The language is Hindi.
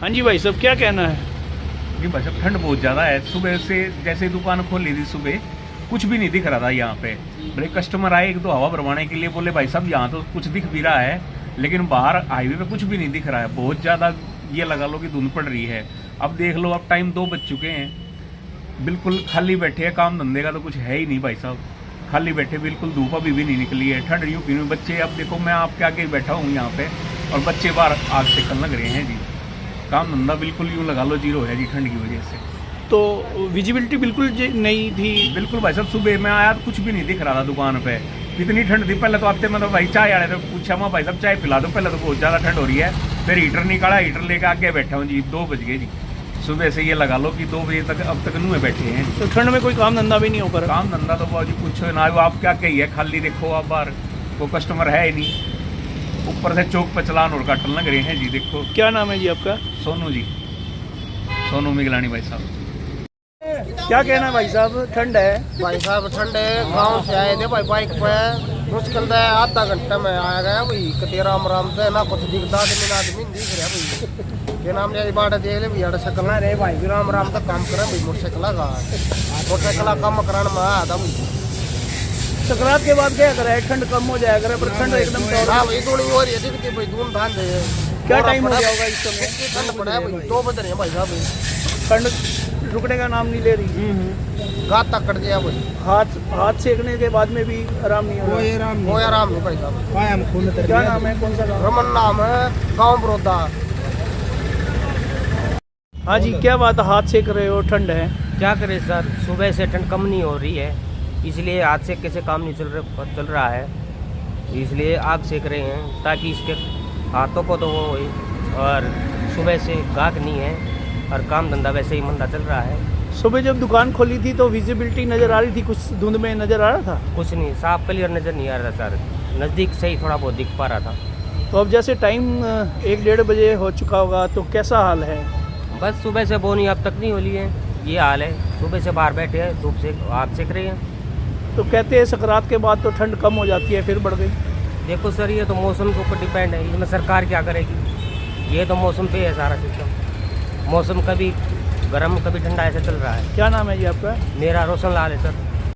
हाँ जी भाई साहब, क्या कहना है? जी भाई साहब, ठंड बहुत ज़्यादा है। सुबह से जैसे दुकान खोली थी सुबह, कुछ भी नहीं दिख रहा था यहाँ पे। बड़े कस्टमर आए, एक दो हवा भरवाने के लिए, बोले भाई साहब यहाँ तो कुछ दिख भी रहा है, लेकिन बाहर हाईवे पे कुछ भी नहीं दिख रहा है। बहुत ज़्यादा ये लगा लो कि धुंध पड़ रही है। अब देख लो, अब टाइम 2 बज चुके हैं, बिल्कुल खाली बैठे हैं। काम धंधे का तो कुछ है ही नहीं भाई साहब, खाली बैठे, बिल्कुल धूप अभी भी नहीं निकली है। ठंड यूँ पीने बच्चे, अब देखो मैं आपके आगे बैठा हूँ यहाँ पे, और बच्चे बाहर आग सेकने लग रहे हैं जी। काम धंधा बिल्कुल यूँ लगा लो जीरो है जी, ठंड की वजह से। तो विजिबिलिटी बिल्कुल नहीं थी। बिल्कुल भाई साहब, सुबह मैं आया तो कुछ भी नहीं दिख रहा था दुकान पे, इतनी ठंड थी। पहले तो आते मतलब भाई चाय आ रहे थे, पूछा मैं भाई साहब चाय पिला दो, पहले तो बहुत ज़्यादा ठंड हो रही है। फिर हीटर निकाला, हीटर लेके आगे बैठा हूँ जी। 2 बज गए जी, सुबह से ये लगा लो कि 2 बजे तक अब तक मुँह में बैठे हैं। तो ठंड में कोई काम धंधा भी नहीं हो पा रहा। काम धंधा तो बाबू जी पूछो ना, आप क्या कहिए, खाली देखो आप बाहर को कस्टमर है ही नहीं। ऊपर से चौक पर चलान और काटने लग रहे हैं जी। देखो, क्या नाम है जी आपका? सोनू जी, सोनू मिगलानी भाई साहब। क्या कहना है भाई साहब, ठंड है? भाई साहब ठंड है, गाँव से आए थे भाई बाइक पे, मुश्किल था आधा घंटा में आया गया भाई। कते राम राम से ना कुछ दिखता, आदमी दिख रहा भाई। के नाम ने बाढ़ दे ले भैया शक्ल ना रे भाई, राम राम का काम करे भाई। मोटरसाइकिल का काम कराने में आया था भाई। सकरात के बाद क्या करे, ठंड कम हो जाया करे, पर ठंड एकदम हाँ भाई, दूनी हो रही है दिखती भाई, दून धान दे। क्या टाइम हो गया होगा इस समय? ठंड पड़ा है भाई, 2 बज रहे हैं भाई साहब। ठंड रुकने का नाम नहीं ले रही। गात तक कट गया भाई। हाथ सेकने के बाद में भी आराम नहीं हो रहा। कोई आराम नहीं भाई साहब। क्या नाम है, कौन सा गाँव? रमन नाम है, गाँव बरोदा। हाँ जी, क्या बात, हाथ सेक रहे हो, ठंड है? क्या करें सर, सुबह से ठंड कम नहीं हो रही है, इसलिए हाथ सेक कैसे काम नहीं चल रहा है, इसलिए आग सेक रहे हैं ताकि इसके हाथों को तो वो होए। और सुबह से गाहक नहीं है और काम धंधा वैसे ही मंदा चल रहा है। सुबह जब दुकान खोली थी तो विजिबिलिटी नज़र आ रही थी, कुछ धुंध में नज़र आ रहा था? कुछ नहीं, साफ क्लियर नज़र नहीं आ रहा सर, नज़दीक से ही थोड़ा बहुत दिख पा रहा था। तो अब जैसे टाइम 1-1:30 बजे हो चुका होगा, तो कैसा हाल है? बस सुबह से बोनी अब तक नहीं हो रही है, ये हाल है। सुबह से बाहर बैठे हैं, धूप से आग सेक रहे हैं। तो कहते हैं सकरात के बाद तो ठंड कम हो जाती है, फिर बढ़ गई। देखो सर, ये तो मौसम के ऊपर डिपेंड है, इसमें सरकार क्या करेगी, ये तो मौसम पे है सारा सिस्टम। मौसम कभी गर्म कभी ठंडा ऐसे चल रहा है। क्या नाम है जी आपका? मेरा रोशन लाल है सर।